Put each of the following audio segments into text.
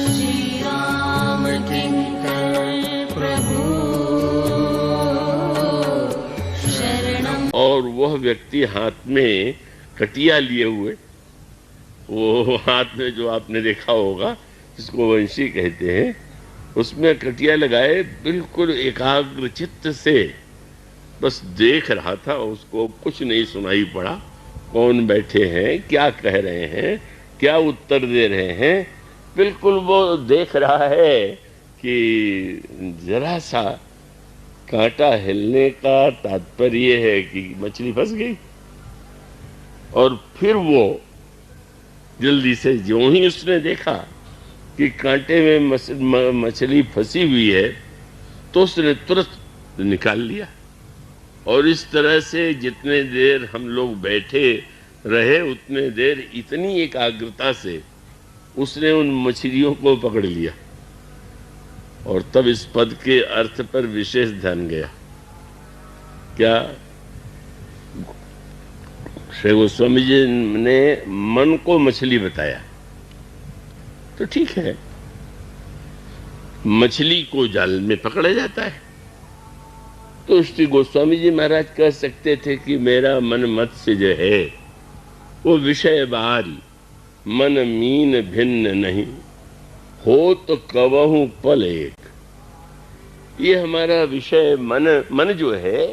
श्री राम किंकर प्रभु शरणम। और वह व्यक्ति हाथ में कटिया लिए हुए, वो हाथ में जो आपने देखा होगा जिसको वंशी कहते हैं, उसमें कटिया लगाए बिल्कुल एकाग्र चित्त से बस देख रहा था। उसको कुछ नहीं सुनाई पड़ा, कौन बैठे हैं, क्या कह रहे हैं, क्या उत्तर दे रहे हैं। बिल्कुल वो देख रहा है कि जरा सा कांटा हिलने का तात्पर्य है कि मछली फंस गई। और फिर वो जल्दी से ज्यों ही उसने देखा कि कांटे में मछली फंसी हुई है तो उसने तुरंत निकाल लिया। और इस तरह से जितने देर हम लोग बैठे रहे उतने देर इतनी एकाग्रता से उसने उन मछलियों को पकड़ लिया। और तब इस पद के अर्थ पर विशेष ध्यान गया। क्या श्री गोस्वामी जी ने मन को मछली बताया तो ठीक है, मछली को जाल में पकड़ा जाता है। तो श्री गोस्वामी जी महाराज कह सकते थे कि मेरा मन मत्स्य जो है वो विषय बारी, मन मीन भिन्न नहीं, हो तो कवहु पल एक। ये हमारा विषय मन जो है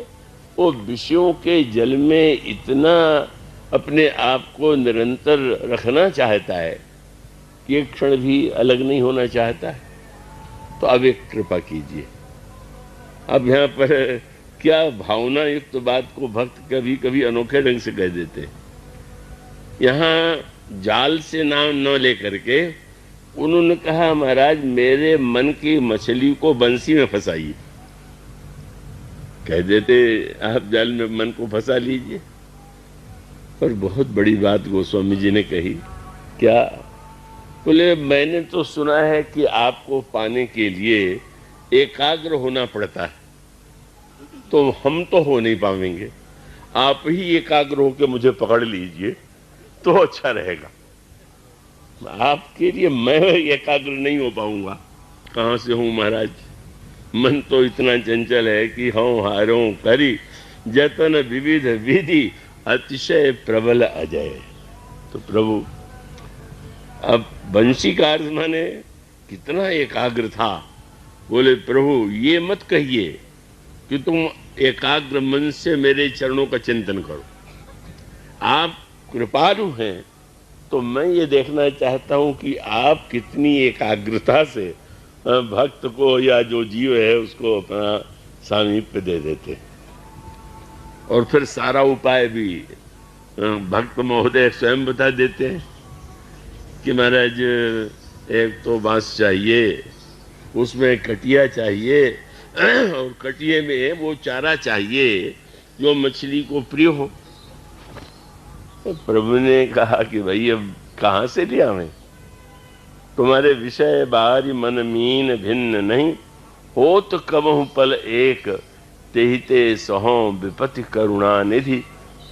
वो विषयों के जल में इतना अपने आप को निरंतर रखना चाहता है कि एक क्षण भी अलग नहीं होना चाहता है। तो अब एक कृपा कीजिए। अब यहाँ पर क्या भावना युक्त बात को भक्त कभी कभी अनोखे ढंग से कह देते हैं। यहाँ जाल से नाम न लेकर के उन्होंने कहा महाराज मेरे मन की मछली को बंसी में फंसाइए। कह देते आप जाल में मन को फंसा लीजिए। पर बहुत बड़ी बात गोस्वामी जी ने कही। क्या? बोले मैंने तो सुना है कि आपको पाने के लिए एकाग्र होना पड़ता है, तो हम तो हो नहीं पाएंगे, आप ही एकाग्र होकर मुझे पकड़ लीजिए तो अच्छा रहेगा। आपके लिए मैं एकाग्र नहीं हो पाऊंगा। कहां से हूं महाराज, मन तो इतना चंचल है कि हूं हारों करी जतन विविध विधि अतिशय प्रबल अजय। तो प्रभु अब वंशी का अर्थ माने कितना एकाग्र था। बोले प्रभु ये मत कहिए कि तुम एकाग्र मन से मेरे चरणों का चिंतन करो। आप कृपालु हैं तो मैं ये देखना चाहता हूं कि आप कितनी एकाग्रता से भक्त को या जो जीव है उसको अपना सामीप्य दे देते। और फिर सारा उपाय भी भक्त महोदय स्वयं बता देते हैं कि महाराज एक तो बांस चाहिए, उसमें कटिया चाहिए और कटिए में वो चारा चाहिए जो मछली को प्रिय हो। तो प्रभु ने कहा कि भाई अब कहाँ से लिया मैं, तुम्हारे विषय बारी मन मीन भिन्न नहीं, हो तो कबहु पल एक, तेहिते सहो विपति करुणा निधि,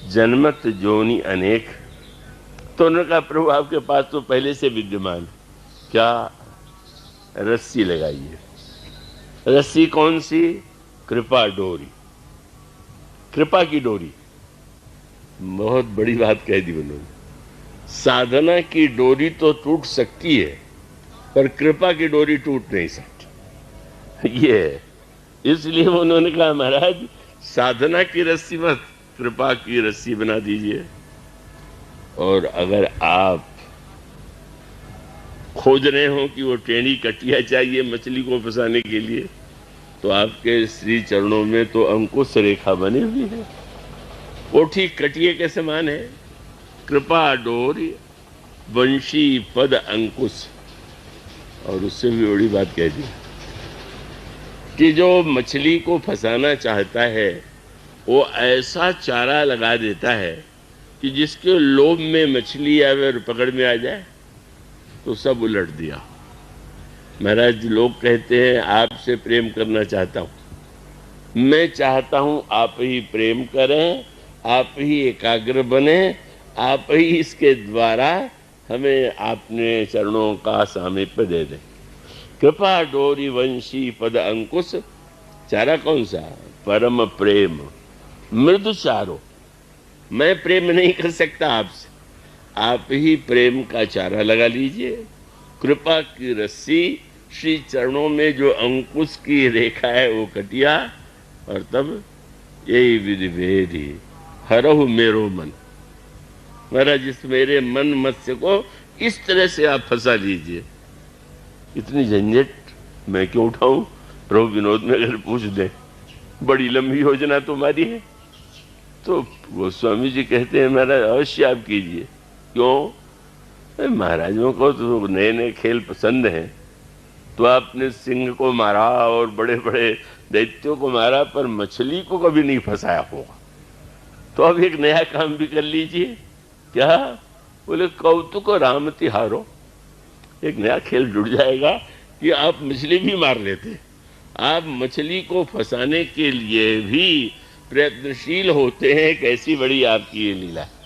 जन्मत जोनि अनेक। तो उन्होंने कहा प्रभु आपके पास तो पहले से विद्यमान, क्या रस्सी लगाइए। रस्सी कौन सी? कृपा डोरी, कृपा की डोरी। बहुत बड़ी बात कह दी उन्होंने। साधना की डोरी तो टूट सकती है पर कृपा की डोरी टूट नहीं सकती। ये है, इसलिए उन्होंने कहा महाराज साधना की रस्सी मत, कृपा की रस्सी बना दीजिए। और अगर आप खोज रहे हो कि वो टेढ़ी कटिया चाहिए मछली को फंसाने के लिए, तो आपके श्री चरणों में तो अंकुश रेखा बनी हुई है, वो ठीक कटिए के समान है। कृपा डोरी वंशी पद अंकुश। और उससे भी बड़ी बात कह दी कि जो मछली को फंसाना चाहता है वो ऐसा चारा लगा देता है कि जिसके लोभ में मछली अगर पकड़ में आ जाए तो सब उलट दिया। महाराज लोग कहते हैं आपसे प्रेम करना चाहता हूँ, मैं चाहता हूँ आप ही प्रेम करें, आप ही एकाग्र बने, आप ही इसके द्वारा हमें आपने चरणों का सामीप्य दे दें। कृपा डोरी वंशी पद अंकुश, चारा कौन सा? परम प्रेम मृदु चारो। मैं प्रेम नहीं कर सकता आपसे, आप ही प्रेम का चारा लगा लीजिए। कृपा की रस्सी श्री चरणों में जो अंकुश की रेखा है वो कटिया, और तब यही विधि भेदी हरहु मेरो मन। महाराज इस मेरे मन मत्स्य को इस तरह से आप फंसा लीजिए। इतनी झंझट मैं क्यों उठाऊं? प्रभु विनोद में अगर पूछ दें बड़ी लंबी योजना तुम्हारी है, तो गोस्वामी जी कहते हैं महाराज अवश्य आप कीजिए। क्यों? महाराजों को तो नए नए खेल पसंद हैं, तो आपने सिंह को मारा और बड़े बड़े दैत्यों को मारा, पर मछली को कभी नहीं फंसाया होगा। तो अब एक नया काम भी कर लीजिए। क्या? बोले कौतुक राम तिहारो। एक नया खेल जुड़ जाएगा कि आप मछली भी मार लेते। आप मछली को फंसाने के लिए भी प्रयत्नशील होते हैं। कैसी बड़ी आपकी ये लीला है।